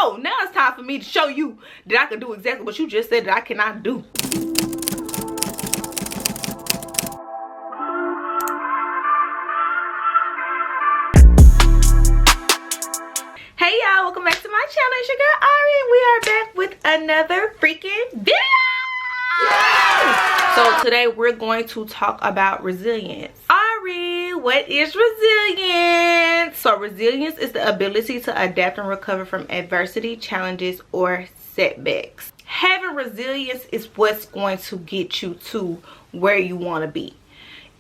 So now it's time for me to show you that I can do exactly what you just said that I cannot do. Hey y'all, welcome back to my channel. It's your girl Ari, and we are back with another freaking video. Yeah! So today we're going to talk about resilience. Ari, what is resilience? So resilience is the ability to adapt and recover from adversity, challenges, or setbacks. Having resilience is what's going to get you to where you want to be.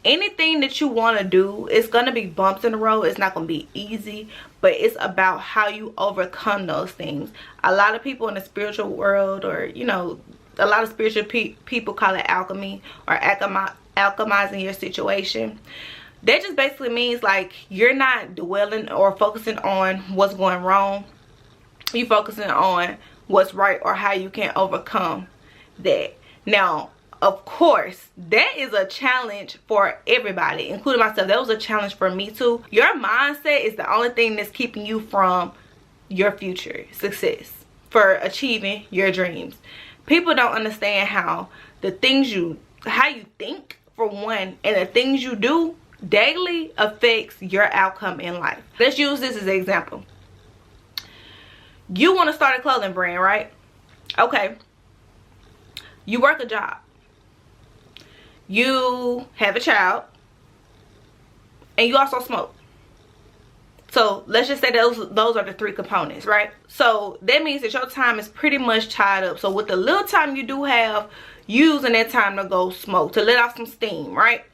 Anything that you want to do, it's going to be bumps in the road. It's not going to be easy, but it's about how you overcome those things. A lot of people in the spiritual world, or you know, a lot of spiritual people call it alchemy or alchemizing your situation. That just basically means like you're not dwelling or focusing on what's going wrong. You're focusing on what's right or how you can overcome that. Now, of course, that is a challenge for everybody, including myself. That was a challenge for me too. Your mindset is the only thing that's keeping you from your future success, for achieving your dreams. People don't understand how how you think, for one, and the things you do daily affects your outcome in life. Let's use this as an example. You want to start a clothing brand, right? Okay. You work a job. You have a child, and you also smoke. So let's just say those are the three components, right? So that means that your time is pretty much tied up. So with the little time you do have, using that time to go smoke, to let off some steam, right?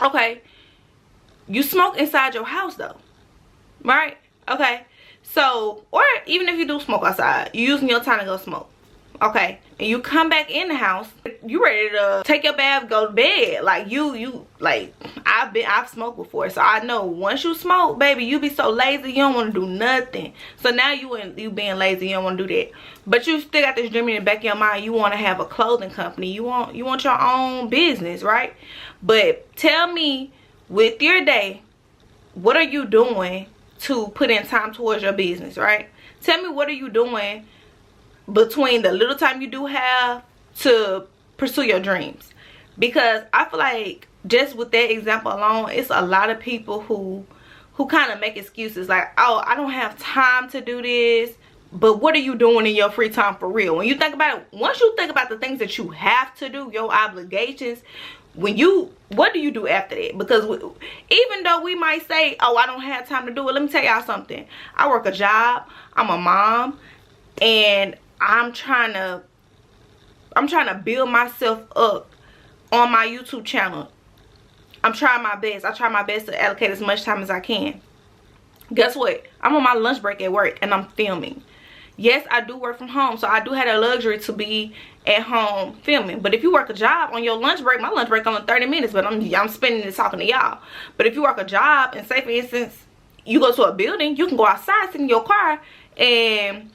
Okay. You smoke inside your house though, right? Okay. So, or even if you do smoke outside, you're using your time to go smoke. Okay, and you come back in the house, you ready to take your bath, go to bed. Like I've smoked before, so I know once you smoke, baby, you be so lazy you don't want to do nothing. So now you being lazy, you don't want to do that, but you still got this dream in the back of your mind. You want to have a clothing company. You want your own business, right? But tell me, with your day, what are you doing to put in time towards your business, right? Tell me, what are you doing between the little time you do have to pursue your dreams? Because I feel like just with that example alone, it's a lot of people who kind of make excuses like, oh, I don't have time to do this. But what are you doing in your free time for real? When you think about it, once you think about the things that you have to do, your obligations, what do you do after that? Because even though we might say, oh, I don't have time to do it, let me tell y'all something. I work a job, I'm a mom, and I'm trying to build myself up on my YouTube channel. I'm trying my best. I try my best to allocate as much time as I can. Guess what? I'm on my lunch break at work and I'm filming. Yes, I do work from home, so I do have the luxury to be at home filming. But if you work a job on your lunch break, my lunch break only 30 minutes, but I'm spending it talking to y'all. But if you work a job, and say for instance, you go to a building, you can go outside, sit in your car, and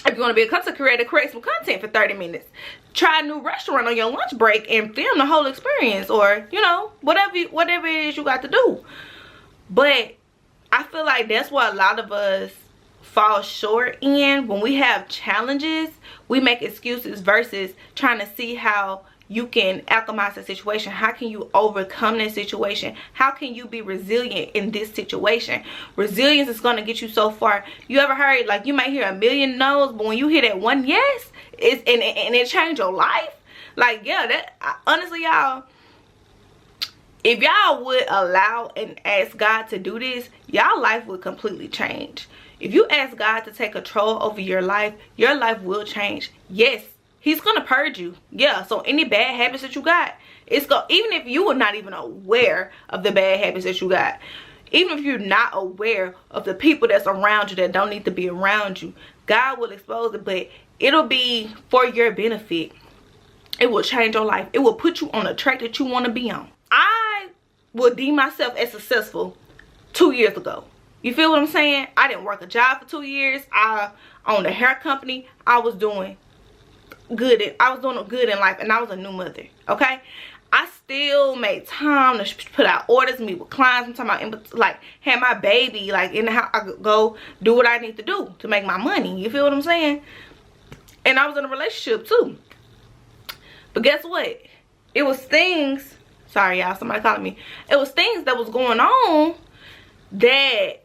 if you want to be a content creator, create some content for 30 minutes. Try a new restaurant on your lunch break and film the whole experience, or you know, whatever it is you got to do. But I feel like that's what a lot of us fall short in. When we have challenges, we make excuses versus trying to see how you can alchemize the situation. How can you overcome that situation? How can you be resilient in this situation? Resilience is going to get you so far. You ever heard, like, you might hear a million no's, but when you hear that one yes, and it changed your life? Like, yeah, that honestly, y'all, if y'all would allow and ask God to do this, y'all life would completely change. If you ask God to take control over your life will change. Yes, He's gonna purge you. Yeah, so any bad habits that you got, even if you were not even aware of the bad habits that you got, even if you're not aware of the people that's around you that don't need to be around you, God will expose it, but it'll be for your benefit. It will change your life. It will put you on a track that you want to be on. I would deem myself as successful 2 years ago. You feel what I'm saying? I didn't work a job for 2 years. I owned a hair company. I was doing good in life, and I was a new mother. Okay, I still made time to put out orders, meet with clients. I'm talking about, like, have my baby, like, in the house. I could go do what I need to do to make my money. You feel what I'm saying? And I was in a relationship, too. But guess what? It was things, sorry, y'all, somebody calling me. It was things that was going on that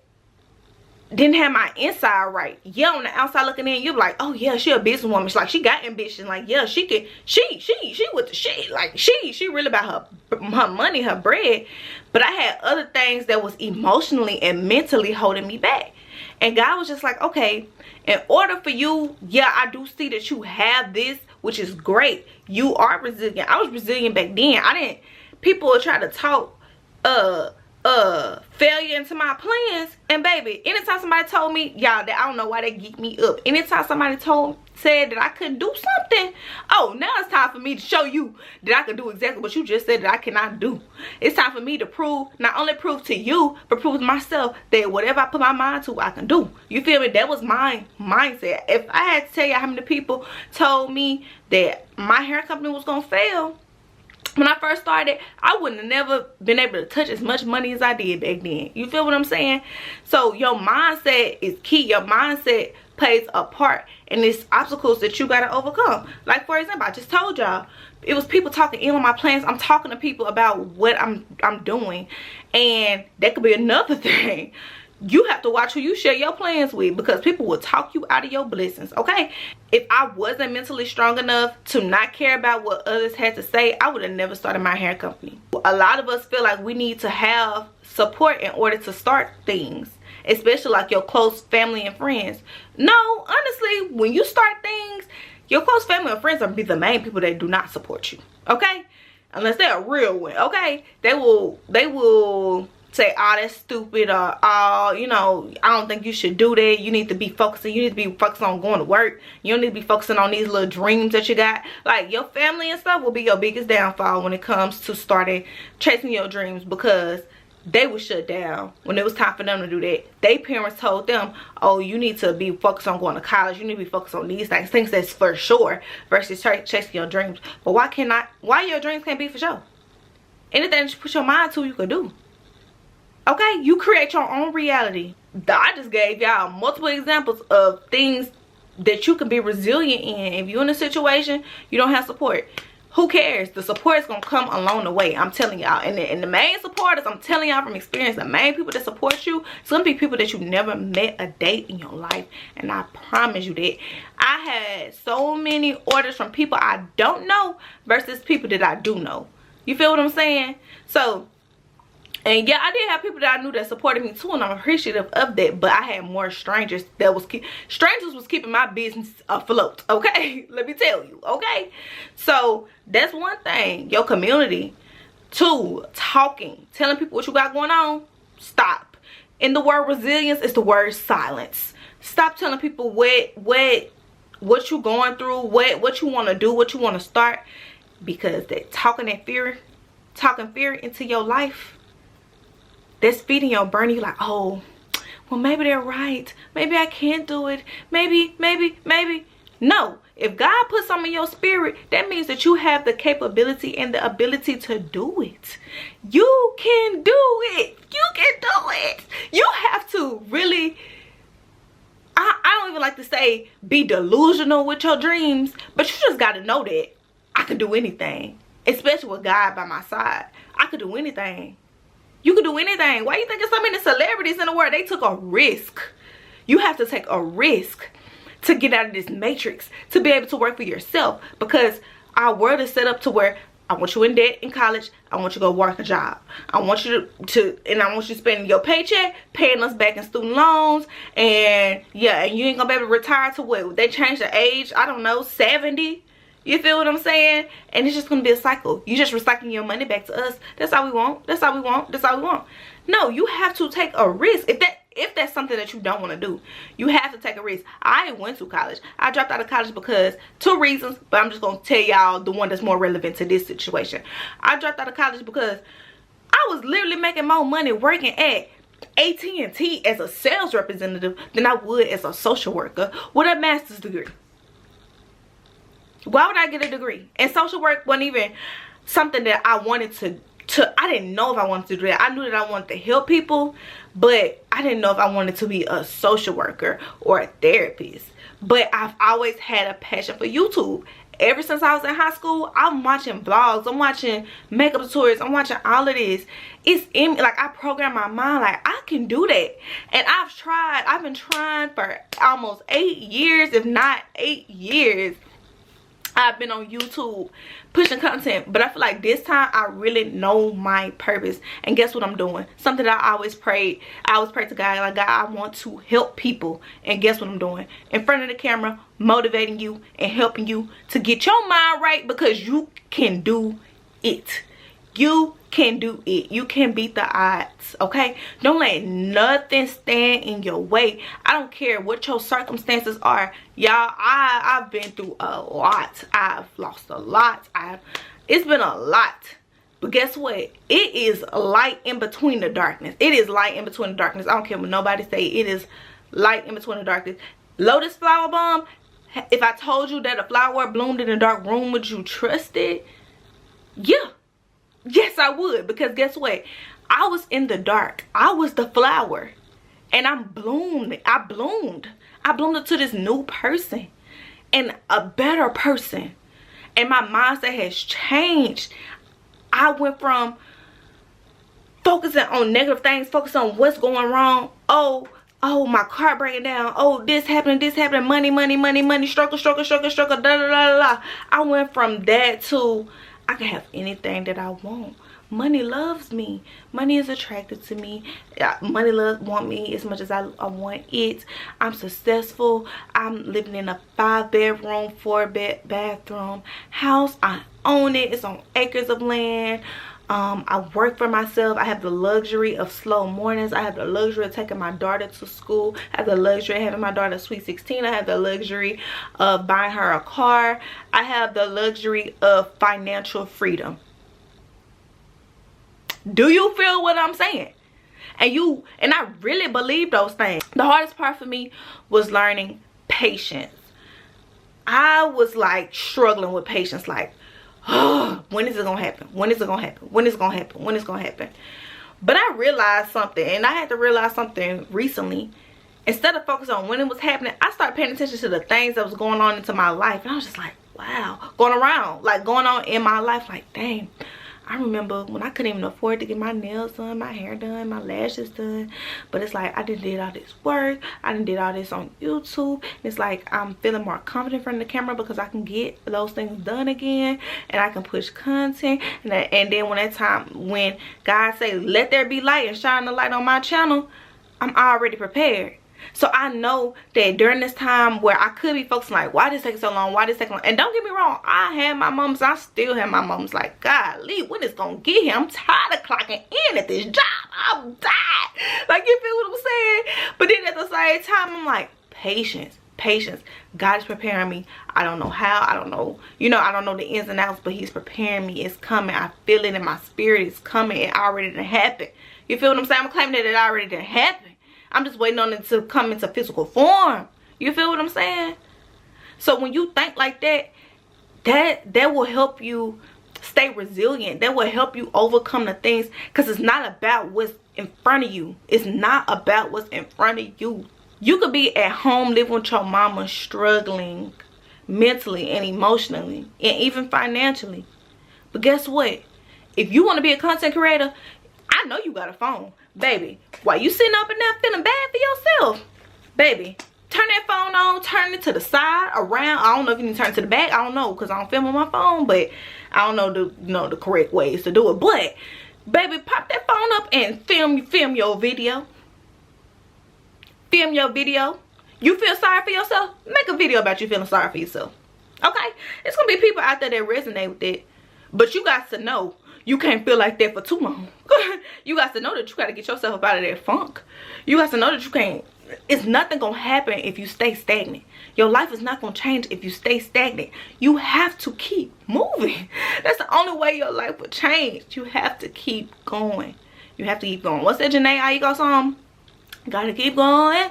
didn't have my inside right. Yeah, on the outside looking in, you're like, oh yeah, she a businesswoman. She's like, she got ambition. Like, yeah, she can, she with the shit. Like, she really about her money, her bread. But I had other things that was emotionally and mentally holding me back. And God was just like, okay, in order for you, yeah, I do see that you have this, which is great. You are resilient. I was resilient back then. People would try to talk failure into my plans, and baby, anytime somebody told me, y'all, that I don't know why they geek me up. Anytime somebody said that I couldn't do something, oh, now it's time for me to show you that I can do exactly what you just said that I cannot do. It's time for me to prove, not only prove to you, but prove to myself that whatever I put my mind to, I can do. You feel me? That was my mindset. If I had to tell you how many people told me that my hair company was gonna fail when I first started, I wouldn't have never been able to touch as much money as I did back then. You feel what I'm saying? So your mindset is key. Your mindset plays a part in these obstacles that you gotta overcome. Like, for example, I just told y'all, it was people talking in on my plans. I'm talking to people about what I'm doing, and that could be another thing. You have to watch who you share your plans with, because people will talk you out of your blessings, okay? If I wasn't mentally strong enough to not care about what others had to say, I would have never started my hair company. A lot of us feel like we need to have support in order to start things, especially like your close family and friends. No, honestly, when you start things, your close family and friends are be the main people that do not support you, okay? Unless they're a real one, okay? They will say, oh, that's stupid, or oh, you know, I don't think you should do that. You need to be focusing. You need to be focusing on going to work. You don't need to be focusing on these little dreams that you got. Like, your family and stuff will be your biggest downfall when it comes to starting chasing your dreams, because they were shut down when it was time for them to do that. Their parents told them, oh, you need to be focused on going to college. You need to be focused on these things that's for sure, versus chasing your dreams. But why your dreams can't be for sure? Anything that you put your mind to, you could do. Okay, you create your own reality. I just gave y'all multiple examples of things that you can be resilient in. If you're in a situation you don't have support, who cares? The support is gonna come along the way. I'm telling y'all. And the main supporters, I'm telling y'all from experience, the main people that support you, it's gonna be people that you never met a day in your life. And I promise you that. I had so many orders from people I don't know versus people that I do know. You feel what I'm saying? So, and yeah, I did have people that I knew that supported me too, and I'm appreciative of that. But I had more strangers that was keeping my business afloat, okay? Let me tell you, okay? So that's one thing. Your community. 2, talking, telling people what you got going on. Stop. In the word resilience is the word silence. Stop telling people what you going through, what you want to do, what you want to start, because that talking fear into your life, that's feeding your brain. You're like, oh, well, maybe they're right. Maybe I can't do it. Maybe. No. If God puts something in your spirit, that means that you have the capability and the ability to do it. You can do it. You can do it. You have to really, I don't even like to say be delusional with your dreams, but you just got to know that I can do anything, especially with God by my side. I could do anything. You could do anything. Why you think there's so many celebrities in the world? They took a risk. You have to take a risk to get out of this matrix, to be able to work for yourself, because our world is set up to where I want you in debt in college. I want you to go work a job. I want you and I want you spending your paycheck paying us back in student loans. And yeah, and you ain't gonna be able to retire to what? They changed the age, I don't know, 70. You feel what I'm saying? And it's just gonna be a cycle. You just recycling your money back to us. That's all we want. That's all we want. That's all we want. No, you have to take a risk. If that's something that you don't want to do, you have to take a risk. I went to college. I dropped out of college because 2 reasons, but I'm just gonna tell y'all the one that's more relevant to this situation. I dropped out of college because I was literally making more money working at AT&T as a sales representative than I would as a social worker with a master's degree. Why would I get a degree? And social work wasn't even, something that I wanted to I didn't know if I wanted to do that. I knew that I wanted to help people, but I didn't know if I wanted to be a social worker or a therapist. But I've always had a passion for YouTube. Ever since I was in high school, I'm watching vlogs, I'm watching makeup tutorials, I'm watching all of this. It's in me, like I program my mind like I can do that. And I've been trying for almost 8 years, if not 8 years. I've been on YouTube pushing content, but I feel like this time I really know my purpose. And guess what I'm doing? Something that I always prayed. I always pray to God, like, God, I want to help people. And guess what I'm doing? In front of the camera, motivating you and helping you to get your mind right, because you can do it. You can do it. You can beat the odds, okay? Don't let nothing stand in your way. I don't care what your circumstances are. Y'all, I've been through a lot. I've lost a lot. It's been a lot. But guess what? It is light in between the darkness. It is light in between the darkness. I don't care what nobody say. It is light in between the darkness. Lotus flower bomb, if I told you that a flower bloomed in a dark room, would you trust it? Yeah. Yes, I would, because guess what? I was in the dark. I was the flower. And I bloomed. I bloomed into this new person and a better person. And my mindset has changed. I went from focusing on negative things, focusing on what's going wrong. Oh, my car breaking down. Oh, this happening, money, struggle, da da da da. I went from that to I can have anything that I want. Money loves me. Money is attracted to me. Money want me as much as I want it. I'm successful. I'm living in a 5-bedroom, 4-bathroom house. I own it. It's on acres of land. I work for myself. I have the luxury of slow mornings. I have the luxury of taking my daughter to school. I have the luxury of having my daughter sweet 16. I have the luxury of buying her a car. I have the luxury of financial freedom. Do you feel what I'm saying? And I really believe those things. The hardest part for me was learning patience. I was like struggling with patience, like, oh, when is it gonna happen? When is it gonna happen? When is it gonna happen? When is it gonna happen? But I realized something, and I had to realize something recently. Instead of focusing on when it was happening, I started paying attention to the things that was going on into my life. And I was just like, wow, going on in my life, like, dang. I remember when I couldn't even afford to get my nails done, my hair done, my lashes done. But it's like I did all this work. I did all this on YouTube. It's like I'm feeling more confident in front of the camera because I can get those things done again. And I can push content. And then when God say, let there be light and shine the light on my channel, I'm already prepared. So I know that during this time where I could be focusing like, why this taking so long? Why this taking long? And don't get me wrong, I had my moments. I still have my moments like, golly, when it's gonna get here? I'm tired of clocking in at this job. I'm tired. Like, you feel what I'm saying? But then at the same time, I'm like, patience. God is preparing me. I don't know how. I don't know. I don't know the ins and outs, but he's preparing me. It's coming. I feel it in my spirit. It's coming. It already done happened. You feel what I'm saying? I'm claiming that it already done happened. I'm just waiting on it to come into physical form. You feel what I'm saying? So when you think like that, that will help you stay resilient. That will help you overcome the things, because it's not about what's in front of you. It's not about what's in front of you. You could be at home living with your mama, struggling mentally and emotionally and even financially. But guess what? If you want to be a content creator, I know you got a phone. Baby, while you sitting up in there feeling bad for yourself, baby, turn that phone on, turn it to the side, around. I don't know if you need to turn it to the back. I don't know, because I don't film on my phone, but I don't know the correct ways to do it. But baby, pop that phone up and film your video. Film your video. You feel sorry for yourself? Make a video about you feeling sorry for yourself. Okay? It's gonna be people out there that resonate with it. But you got to know you can't feel like that for too long. You got to know that you got to get yourself up out of that funk. You got to know that you can't. It's nothing gonna happen if you stay stagnant. Your life is not gonna change if you stay stagnant. You have to keep moving. That's the only way your life will change. You have to keep going. You have to keep going. What's that Janae Aiko song? Gotta keep going.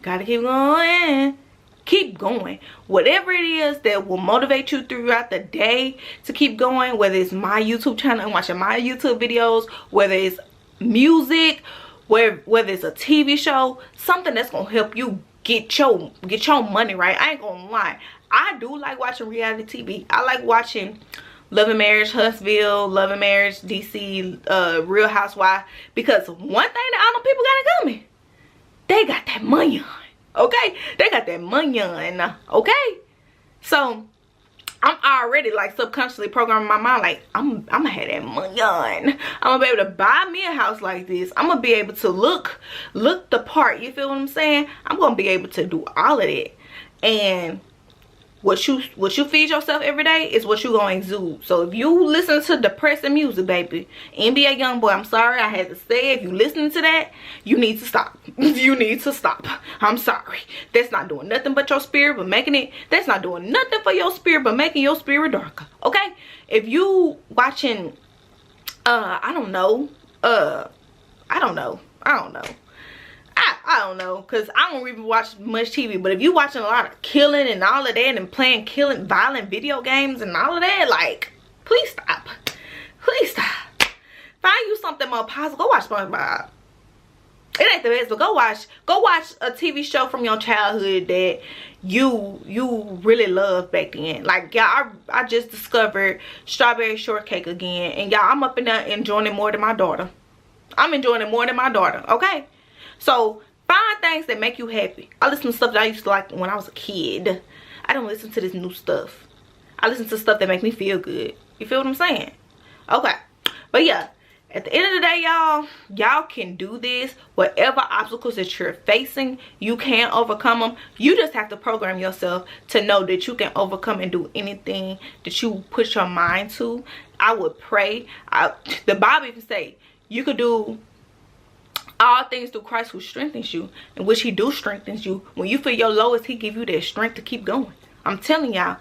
Gotta keep going. Keep keep going. Whatever it is that will motivate you throughout the day to keep going, whether it's my YouTube channel and watching my YouTube videos, whether it's music, whether it's a TV show, something that's gonna help you get your money right. I ain't gonna lie, I do like watching reality TV. I like watching Love and Marriage Huntsville, Love and Marriage DC, Real Housewives, because one thing that I know people got in common, they got that money on. Okay, they got that money on. Okay, so I'm already like subconsciously programming my mind like I'm gonna have that money on. I'm gonna be able to buy me a house like this. I'm gonna be able to look the part. You feel what I'm saying? I'm gonna be able to do all of that. And what you feed yourself every day is what you gonna exude. So if you listen to depressing music, baby, NBA Youngboy, I'm sorry, I had to say it. If you listening to that, you need to stop. You need to stop. I'm sorry. That's not doing nothing but your spirit, but making it. That's not doing nothing for your spirit, but making your spirit darker. Okay? If you watching, I don't know, I don't know, because I don't even watch much TV. But if you watching a lot of killing and all of that, and playing violent video games and all of that, like, please stop. Please stop. Find you something more positive. Go watch SpongeBob. It ain't the best, but go watch a TV show from your childhood that you really loved back then. Like, y'all, I just discovered Strawberry Shortcake again, and y'all, I'm up in there enjoying it more than my daughter. I'm enjoying it more than my daughter. Okay, so find things that make you happy. I listen to stuff that I used to like when I was a kid. I don't listen to this new stuff. I listen to stuff that make me feel good. You feel what I'm saying? Okay, but yeah, at the end of the day, y'all can do this. Whatever obstacles that you're facing, you can overcome them. You just have to program yourself to know that you can overcome and do anything that you put your mind to. I would pray. The Bible even say you could do all things through Christ who strengthens you, in which he do strengthens you. When you feel your lowest, he give you that strength to keep going. I'm telling y'all,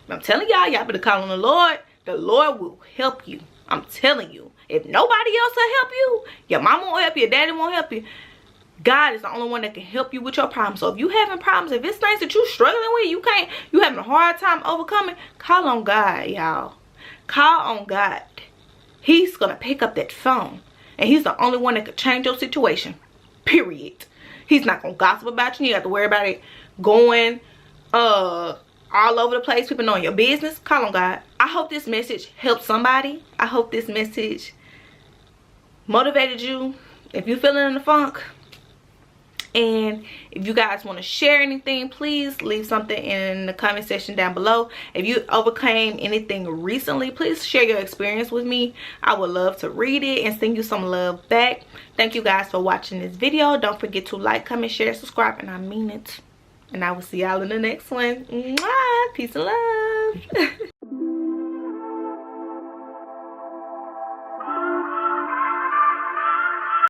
y'all better call on the Lord. The Lord will help you. I'm telling you. If nobody else will help you, your mama won't help you, your daddy won't help you, God is the only one that can help you with your problems. So if you having problems, if it's things that you struggling with, you having a hard time overcoming, call on God, y'all. Call on God. He's gonna pick up that phone. And he's the only one that could change your situation. Period. He's not gonna gossip about you. You have to worry about it going all over the place, people knowing your business. Call on God. I hope this message helped somebody. I hope this message motivated you. If you're feeling in the funk, and if you guys want to share anything, please leave something in the comment section down below. If you overcame anything recently, please share your experience with me. I would love to read it and send you some love back. Thank you guys for watching this video. Don't forget to like, comment, share, subscribe, and I mean it. And I will see y'all in the next one. Mwah! Peace and love.